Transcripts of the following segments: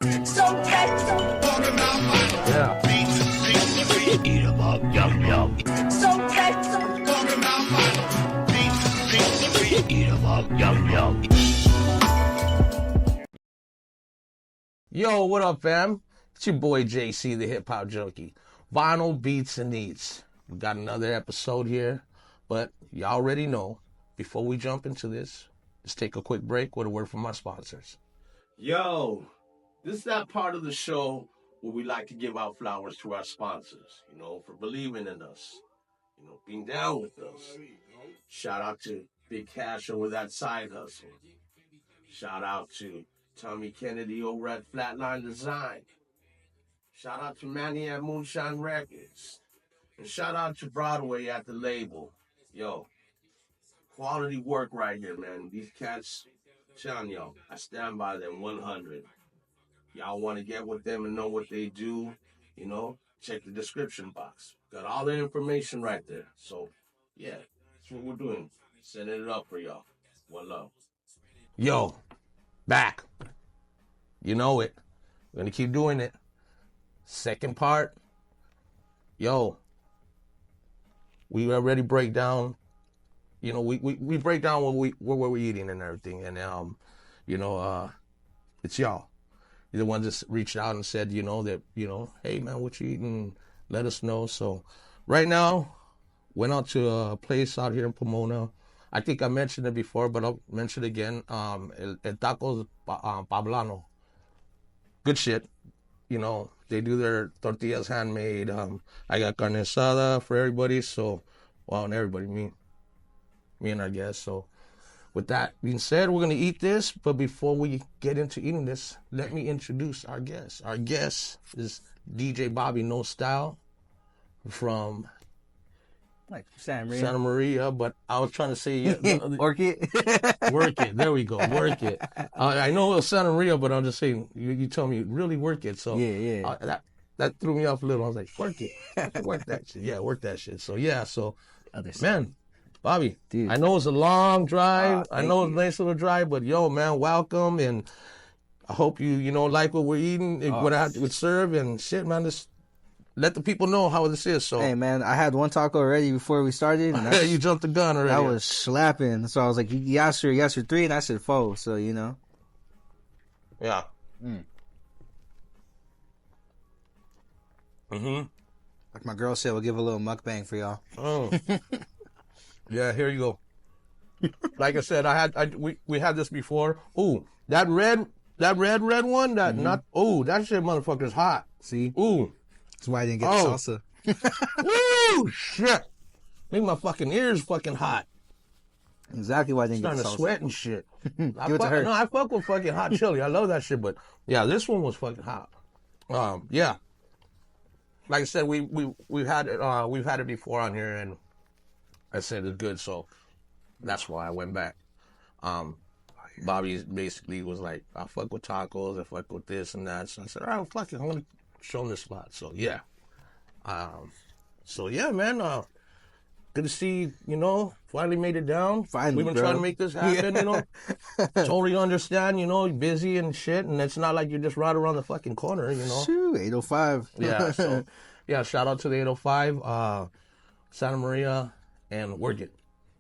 It's okay. Yeah. Eat 'em up, yum yum. It's okay. Eat 'em up, yum yum. Yo, what up, fam? It's your boy JC, the hip hop junkie. Vinyl Beats and Needs. We got another episode here, but you already know. Before we jump into this, let's take a quick break with a word from our sponsors. Yo, this is that part of the show where we like to give out flowers to our sponsors, for believing in us, being down with us. Shout out to Big Cash over that Side Hustle. Shout out to Tommy Kennedy over at Flatline Design. Shout out to Manny at Moonshine Records. And shout out to Broadway at the label. Yo, quality work right here, man. These cats, telling y'all, I stand by them 100. Y'all want to get with them and know what they do, check the description box. Got all the information right there. So, yeah, that's what we're doing. Sending it up for y'all. One love. Yo, back. You know it. We're going to keep doing it. Second part. Yo, we already break down, we break down what we're eating and everything. And, it's y'all. You're the ones that reached out and said, that, hey, man, what you eating? Let us know. So right now, went out to a place out here in Pomona. I think I mentioned it before, but I'll mention it again. El Tacos Poblano. Good shit. They do their tortillas handmade. I got carne asada for everybody. So, and everybody, me and our guests. So, with that being said, we're going to eat this. But before we get into eating this, let me introduce our guest. Our guest is DJ Bobby Nostyle from Santa Maria. But I was trying to say... Orchid? Work it. There we go. Work it. I know it was Santa Maria, but I'm just saying, you told me really work it. So Yeah. That threw me off a little. I was like, work it. Work that shit. Yeah, work that shit. So, yeah. So, man, Bobby, dude, I know it's a long drive. I know it's a nice little drive, but yo, man, welcome. And I hope you like what we're eating, what I would serve, and shit, man, just let the people know how this is. So, hey, man, I had one taco already before we started. And you jumped the gun already. I was slapping. So I was like, you asked for 3, and I said 4. So, Yeah. Like my girl said, we'll give a little mukbang for y'all. Oh. Yeah, here you go. Like I said, we had this before. Ooh, that red one, that shit motherfucker's hot. See? Ooh. That's why I didn't get the salsa. Woo, shit. Make my fucking ears fucking hot. Exactly why I didn't get the salsa. Starting to sweat and shit. Give it to her. No, I fuck with fucking hot chili. I love that shit, but yeah, this one was fucking hot. Yeah. Like I said, we've had it before on here, and I said it's good, so that's why I went back. Bobby basically was like, I fuck with tacos, I fuck with this and that. So I said, all right, fuck it, I'm gonna show him this spot. So yeah. Man, good to see, finally made it down. Finally, we've been trying to make this happen, Totally understand, you're busy and shit, and it's not like you're just right around the fucking corner, Shoot, 805. Yeah, so, yeah, shout out to the 805, Santa Maria, and work it.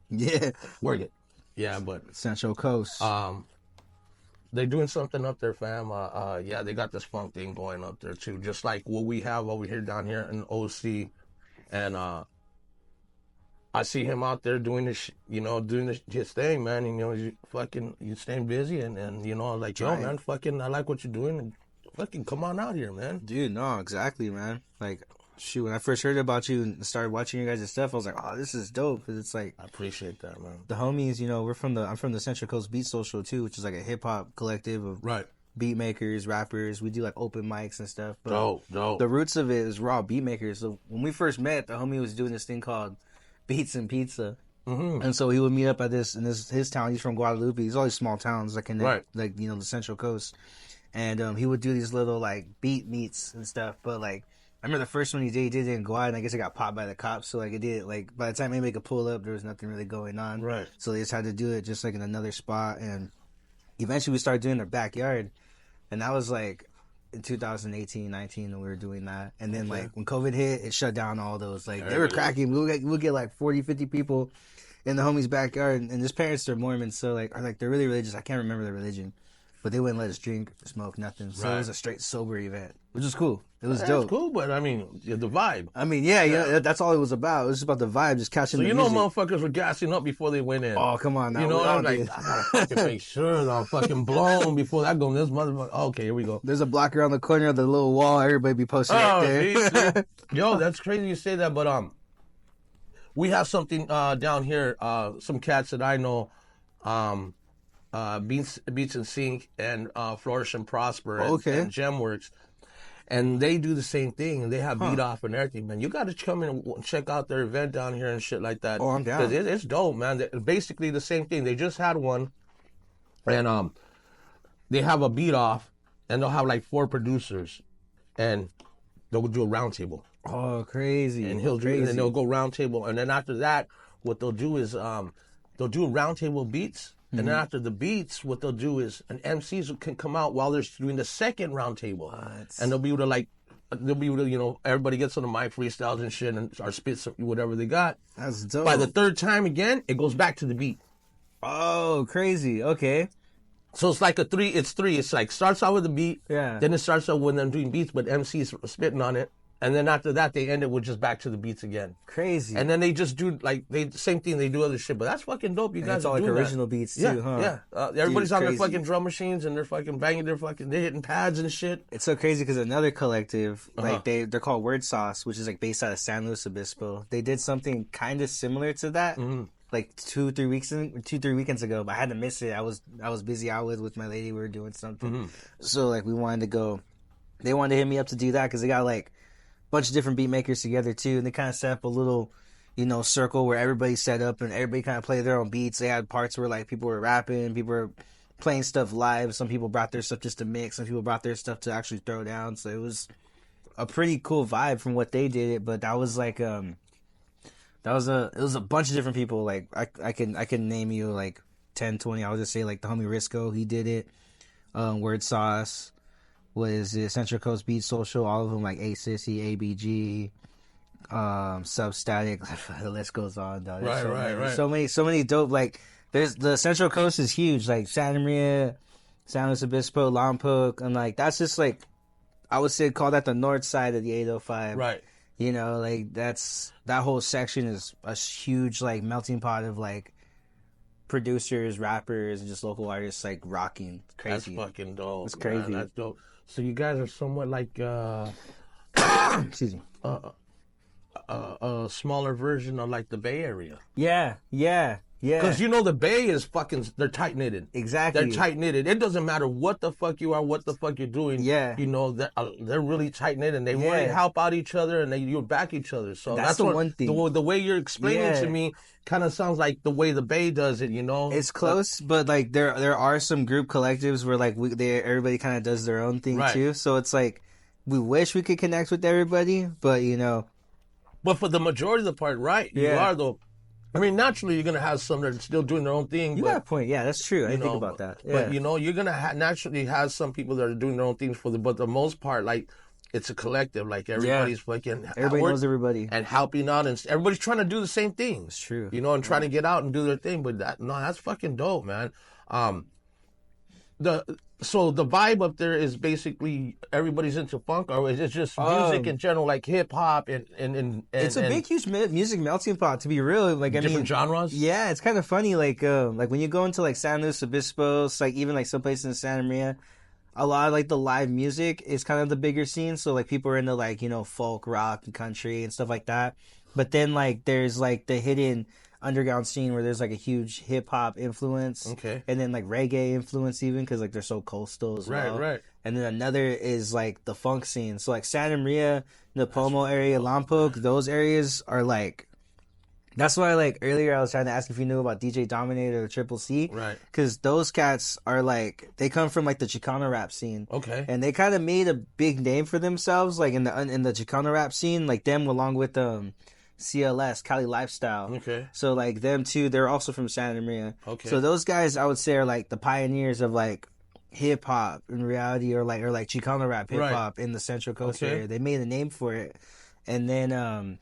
Yeah. Work it. Yeah, but... Central Coast. They're doing something up there, fam. Yeah, they got this funk thing going up there, too, just like what we have over here down here in OC, and, I see him out there doing this, his thing, man. You staying busy, and I was like, yo, man, fucking, I like what you're doing, and fucking come on out here, man. Dude, no, exactly, man. Like, shoot, when I first heard about you and started watching your guys' stuff, I was like, oh, this is dope, because it's like... I appreciate that, man. The homies, I'm from the Central Coast Beat Social, too, which is like a hip-hop collective of beat makers, rappers. We do, like, open mics and stuff. But dope. The roots of it is raw beat makers. So when we first met, the homie was doing this thing called Beats and Pizza. Mm-hmm. And so he would meet up at his town. He's from Guadalupe. He's all these small towns that connect, the Central Coast. And he would do these little, like, beat meets and stuff. But, like, I remember the first one he didn't go out, and I guess it got popped by the cops. So, like, by the time anybody could pull up, there was nothing really going on. Right. So they just had to do it just, like, in another spot. And eventually we started doing their backyard. And that was, like, in 2018, 19, and we were doing that. And then like when COVID hit, it shut down all those. Like they were cracking. We'll get like 40, 50 people in the homie's backyard. And his parents are Mormons, so like they're really religious. I can't remember their religion, but they wouldn't let us drink, smoke, nothing. So it was a straight sober event, which was cool. It was dope. It's cool, but I mean, the vibe. I mean, yeah, that's all it was about. It was just about the vibe, just catching the music. Motherfuckers were gassing up before they went in. Oh, come on now. You know, I'm like, I gotta fucking make sure that I'm fucking blown before I go in this motherfucker. Okay, here we go. There's a block around the corner of the little wall. Everybody be posting right there. See? Yo, that's crazy you say that, but we have something down here. Some cats that I know, Beats and Sink and Flourish and Prosper and Gemworks. And they do the same thing, and they have beat off and everything, man. You got to come in and check out their event down here and shit like that. Oh, I'm down. Because it's dope, man. Basically the same thing. They just had one, and they have a beat off, and they'll have like 4 producers, and they'll do a round table. Oh, crazy! And they'll go round table, and then after that, what they'll do is they'll do round table beats. And then after the beats, what they'll do is an MCs can come out while they're doing the second round table. And they'll be able to everybody gets on the mic, freestyles and shit, and or spits whatever they got. That's dope. By the third time again, it goes back to the beat. Oh, crazy. Okay. So it's like it's three. It's like starts out with the beat. Yeah. Then it starts out when they're doing beats, but MCs spitting on it. And then after that, they end it with just back to the beats again. Crazy. And then they just do same thing. They do other shit, but that's fucking dope. You guys it's all like original beats too, huh? Yeah. Everybody's on their fucking drum machines and they're fucking banging they're hitting pads and shit. It's so crazy because another collective, like they're called Word Sauce, which is like based out of San Luis Obispo. They did something kind of similar to that. Like 2-3 weekends ago, but I had to miss it. I was busy out with my lady. We were doing something, so like we wanted to go. They wanted to hit me up to do that because they got like bunch of different beat makers together too, and they kind of set up a little, circle where everybody set up and everybody kind of played their own beats. They had parts where like people were rapping, people were playing stuff live. Some people brought their stuff just to mix, some people brought their stuff to actually throw down. So it was a pretty cool vibe from what they did it. But that was like it was a bunch of different people. Like I can name you like 10, 20. I would just say like the homie Risco, he did it. Word Sauce. Was the Central Coast Beat Social, all of them like A Sissy, ABG, Substatic, the list goes on, dog. Right. So many dope, like, there's, the Central Coast is huge, like, Santa Maria, San Luis Obispo, Lompoc, and like, that's just like, I would say call that the north side of the 805. Right. Like, that whole section is a huge, like, melting pot of, like, producers, rappers, and just local artists, like, rocking. It's crazy. That's fucking dope. It's crazy. Man. That's dope. So you guys are somewhat like excuse me, a smaller version of like the Bay Area. Yeah. Because the Bay is fucking, they're tight knitted. Exactly. They're tight knitted. It doesn't matter what the fuck you are, what the fuck you're doing. Yeah. They're really tight knit and they want to help out each other and you back each other. So that's the one thing. The way you're explaining to me kind of sounds like the way the Bay does it. It's close, but like there are some group collectives where like everybody kind of does their own thing too. So it's like we wish we could connect with everybody, but But for the majority of the part, right? You are though. I mean, naturally, you're going to have some that are still doing their own thing. You got a point. Yeah, that's true. I didn't think about that. Yeah. But, you're going to naturally have some people that are doing their own things but the most part, like, it's a collective. Like, everybody's fucking... Everybody knows everybody. And helping out. And everybody's trying to do the same thing. It's true. And trying to get out and do their thing. But that's fucking dope, man. So the vibe up there is basically everybody's into funk, or is it just music in general, like hip hop and it's a big, huge music melting pot. To be real, like different genres. Yeah, it's kind of funny. Like when you go into like San Luis Obispo, it's like even like some places in Santa Maria, a lot of like the live music is kind of the bigger scene. So like people are into like folk, rock, and country and stuff like that. But then like there's like the hidden underground scene where there's like a huge hip hop influence, and then like reggae influence even because like they're so coastal as well. Right. And then another is like the funk scene. So like Santa Maria, the Pomo area, Lompoc, those areas are like. That's why like earlier I was trying to ask if you knew about DJ Dominator or Triple C, right? Because those cats are like they come from like the Chicano rap scene, and they kind of made a big name for themselves like in the Chicano rap scene, like them along with CLS, Cali Lifestyle. So, like, them too, they're also from Santa Maria. So, those guys, I would say, are, like, the pioneers of, like, hip hop in reality, or like Chicano rap hip hop in the Central Coast area. They made a name for it, and then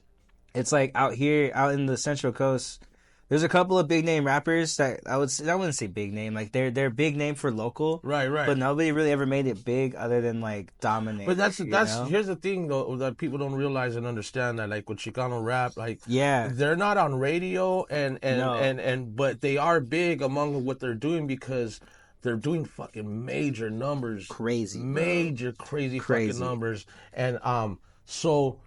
it's like out in the Central Coast. There's a couple of big name rappers that I wouldn't say big name, like they're big name for local, right. But nobody really ever made it big other than like dominate. But that's here's the thing though, that people don't realize and understand, that like with Chicano rap, like they're not on radio and but they are big among what they're doing, because they're doing fucking major numbers, crazy fucking numbers, and so.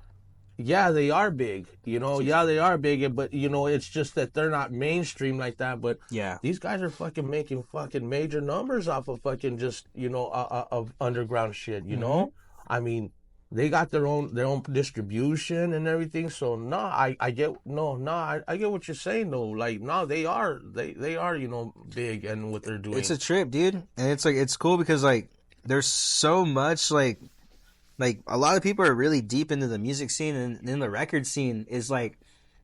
Yeah, they are big, they are big, but, it's just that they're not mainstream like that, but these guys are fucking making fucking major numbers off of fucking just, of underground shit, I mean, they got their own distribution and everything, so, I get what you're saying, though, like, they are, big and what they're doing. It's a trip, dude, and it's, like, it's cool because, like, there's so much, like, a lot of people are really deep into the music scene, and in the record scene is like,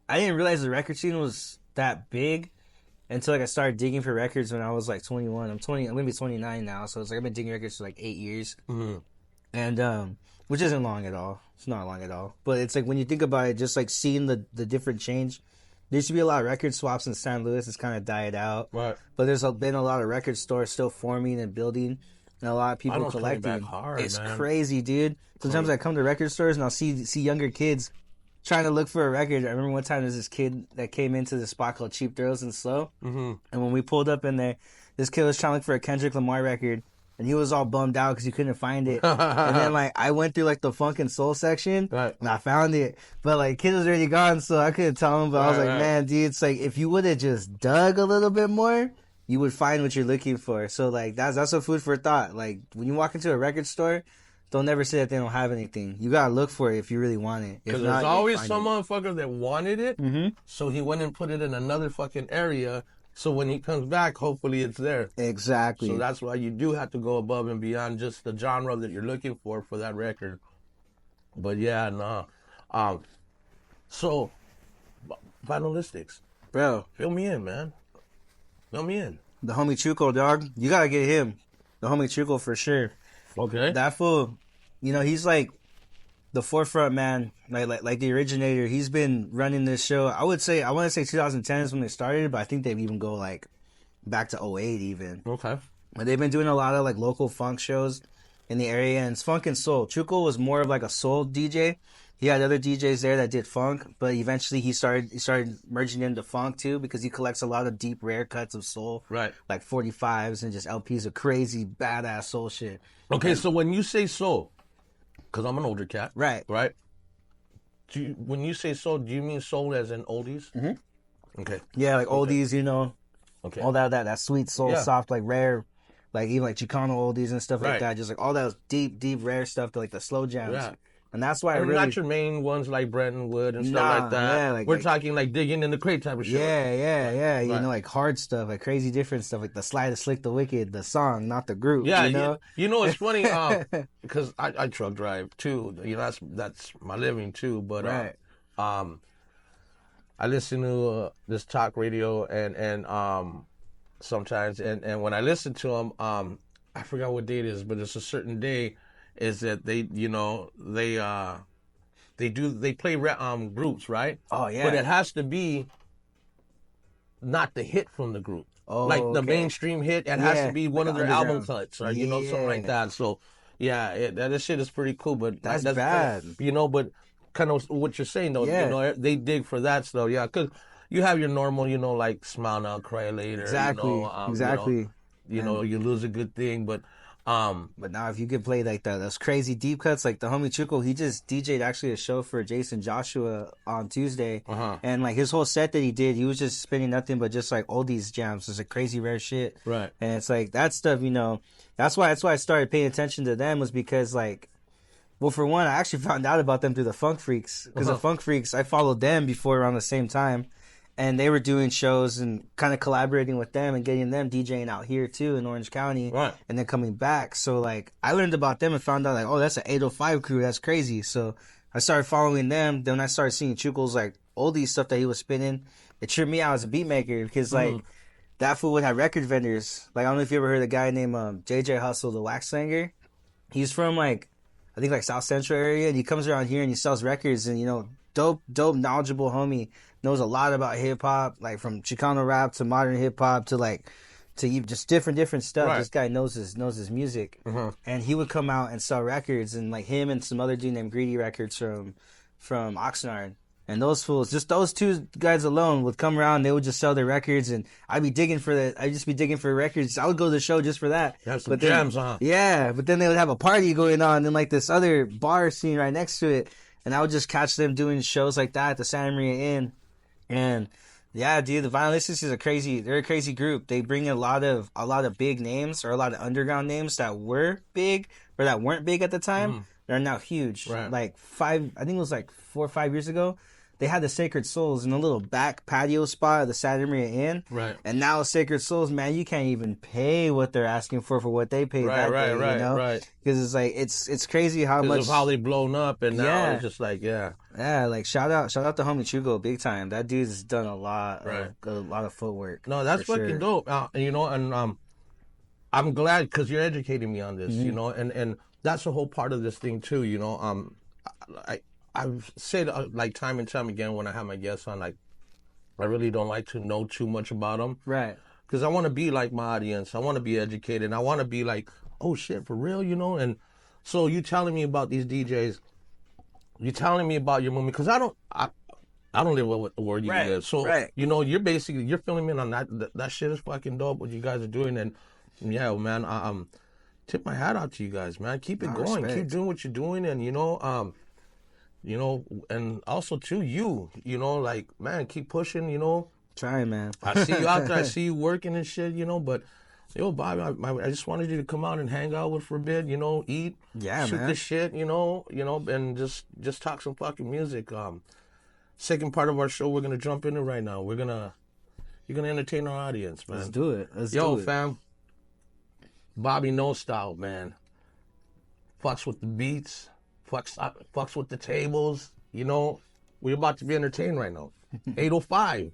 I didn't realize the record scene was that big until like I started digging for records when I was like 21. I'm gonna be 29 now, so it's like I've been digging records for like 8 years, and which isn't long at all. It's not long at all, but it's like when you think about it, just like seeing the different change. There used to be a lot of record swaps in San Luis. It's kind of died out, right? But there's been a lot of record stores still forming and building. And a lot of people collecting. It's crazy, dude. Sometimes I come to record stores and I'll see younger kids trying to look for a record. I remember one time there's this kid that came into this spot called Cheap Thrills and Slow. Mm-hmm. And when we pulled up in there, this kid was trying to look for a Kendrick Lamar record. And he was all bummed out because he couldn't find it. And then, like, I went through, like, the funk and soul section. Right. And I found it. But, like, kid was already gone, so I couldn't tell him. But I was like, man, dude, it's like, if you would have just dug a little bit more, you would find what you're looking for. So, like, that's a food for thought. Like, when you walk into a record store, don't never say that they don't have anything. You gotta look for it if you really want it. Because there's always some motherfucker that wanted it, so he went and put it in another fucking area, so when he comes back, hopefully it's there. Exactly. So that's why you do have to go above and beyond just the genre that you're looking for that record. But yeah, nah. So, Vinylistics. Bro. Fill me in, man. Fill me in. The homie Chuco, dog. You gotta get him. The homie Chuco for sure. Okay. That fool, he's like the forefront man, like the originator. He's been running this show. I want to say 2010 is when they started, but I think they even go like back to 08 even. Okay. But they've been doing a lot of like local funk shows in the area, and it's funk and soul. Chuco was more of like a soul DJ. He had other DJs there that did funk, but eventually he started merging into funk too, because he collects a lot of deep, rare cuts of soul. Right. Like 45s and just LPs of crazy, badass soul shit. Okay, so when you say soul, because I'm an older cat. Right. Right? When you say soul, do you mean soul as in oldies? Mm-hmm. Okay. Yeah, like oldies, Okay. All that sweet soul, soft, like rare, like even like Chicano oldies and stuff like that. Just like all that deep, rare stuff to like the slow jams. Yeah. And that's why not your main ones like Brettonwood and stuff like that. Yeah, we're talking like digging in the crate type of shit. Yeah. Right. Like hard stuff, like crazy different stuff, like the Sly, the Slick, the Wicked, the song, not the group. Yeah, it's funny because I truck drive too. That's my living too. But I listen to this talk radio and sometimes and when I listen to them, I forgot what day it is, but it's a certain day. Is that they play groups, right? Oh yeah. But it has to be not the hit from the group, like the mainstream hit. It has to be one of their album cuts, or something like that. So that shit is pretty cool. But that's bad, But kind of what you're saying though, they dig for that stuff, because you have your normal, like Smile Now, Cry Later, exactly. You lose a good thing, but now if you could play like those crazy deep cuts, like the homie Chuco, he just DJ'd actually a show for Jason Joshua on Tuesday, and like his whole set that he did, he was just spinning nothing but just like oldies jams. It's like crazy rare shit, right? And it's like that stuff, that's why I started paying attention to them, was because like, well, for one, I actually found out about them through the Funk Freaks, because the Funk Freaks, I followed them before around the same time. And they were doing shows and kind of collaborating with them and getting them DJing out here too in Orange County. Right. And then coming back. So like I learned about them and found out like, oh, that's an 805 crew. That's crazy. So I started following them. Then I started seeing Chuco's like oldie stuff that he was spinning. It tripped me out as a beat maker because like that fool would have record vendors. Like, I don't know if you ever heard of a guy named JJ Hustle, the wax slinger. He's from, like, I think, like, South Central area, and he comes around here and he sells records, and, you know, dope, knowledgeable homie, knows a lot about hip-hop, like, from Chicano rap to modern hip-hop to, like, to just different stuff. Right. This guy knows his music. And he would come out and sell records, and, like, him and some other dude named Greedy Records from Oxnard. And those fools, just those two guys alone would come around, they would just sell their records, and I'd be digging for that. I'd just be digging for records. I would go to the show just for that. Have some jams, huh? Yeah, but then they would have a party going on in like this other bar scene right next to it, and I would just catch them doing shows like that at the Santa Maria Inn. And yeah, dude, the Vinylistics is they're a crazy group. They bring in a lot of big names, or a lot of underground names that were big or that weren't big at the time. They're now huge. Right. Like I think it was like 4 or 5 years ago. They had the Sacred Souls in a little back patio spot at the Santa Maria Inn. Right. And now Sacred Souls, man, you can't even pay what they're asking for what they paid that day, you know? Right. Because it's like, it's crazy how much. Of how they blown up, and now it's just like, Yeah, like shout out to homie Chugo, big time. That dude's done a lot of footwork. No, that's fucking dope. You know, and I'm glad because you're educating me on this, you know, and that's a whole part of this thing too, you know. I've said like time and time again when I have my guests on, like, I really don't like to know too much about them. Right. Because I want to be like my audience. I want to be educated. I want to be like, oh shit, for real, you know? And so you telling me about these DJs, you telling me about your movie, because I don't live with the word you live. So, you know, you're filling me in on that shit is fucking dope, what you guys are doing. And yeah, man, tip my hat out to you guys, man. Keep it going. Respect. Keep doing what you're doing. And, you know, and also too, you know, like, man, keep pushing, you know. Trying, man. I see you out there. I see you working and shit, you know. But, yo, Bobby, I just wanted you to come out and hang out with for a bit, you know, eat, shoot the shit, you know, and just talk some fucking music. Second part of our show, we're gonna jump into right now. You're gonna entertain our audience, man. Let's do it. Yo, fam, Bobby Nostyle, man, fucks with the beats. Fucks with the tables, you know. We're about to be entertained right now. 805.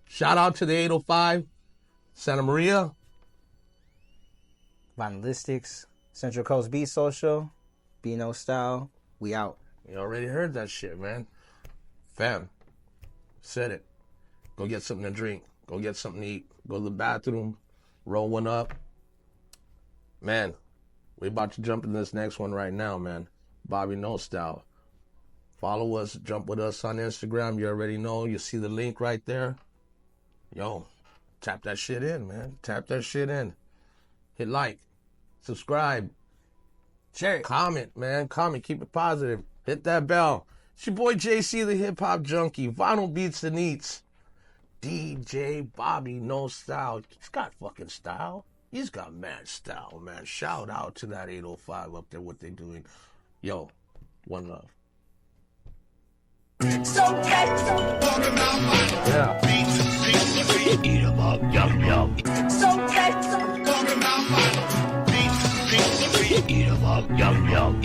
Shout out to the 805. Santa Maria. Vinylistics. Central Coast Beat Social. B Nostyle. We out. You already heard that shit, man. Fam. Said it. Go get something to drink. Go get something to eat. Go to the bathroom. Roll one up. Man, we're about to jump into this next one right now, man. Bobby Nostyle. Follow us, jump with us on Instagram. You already know. You see the link right there. Yo, tap that shit in, man. Tap that shit in. Hit like, subscribe, share it, comment, man. Comment, keep it positive. Hit that bell. It's your boy JC, the hip hop junkie. Vinyl Beats and Eats. DJ Bobby Nostyle. He's got fucking style. He's got mad style, man. Shout out to that 805 up there, what they doing. Yo, one love. Yeah. Eat 'em up, yum yum. Eat 'em up, yum yum.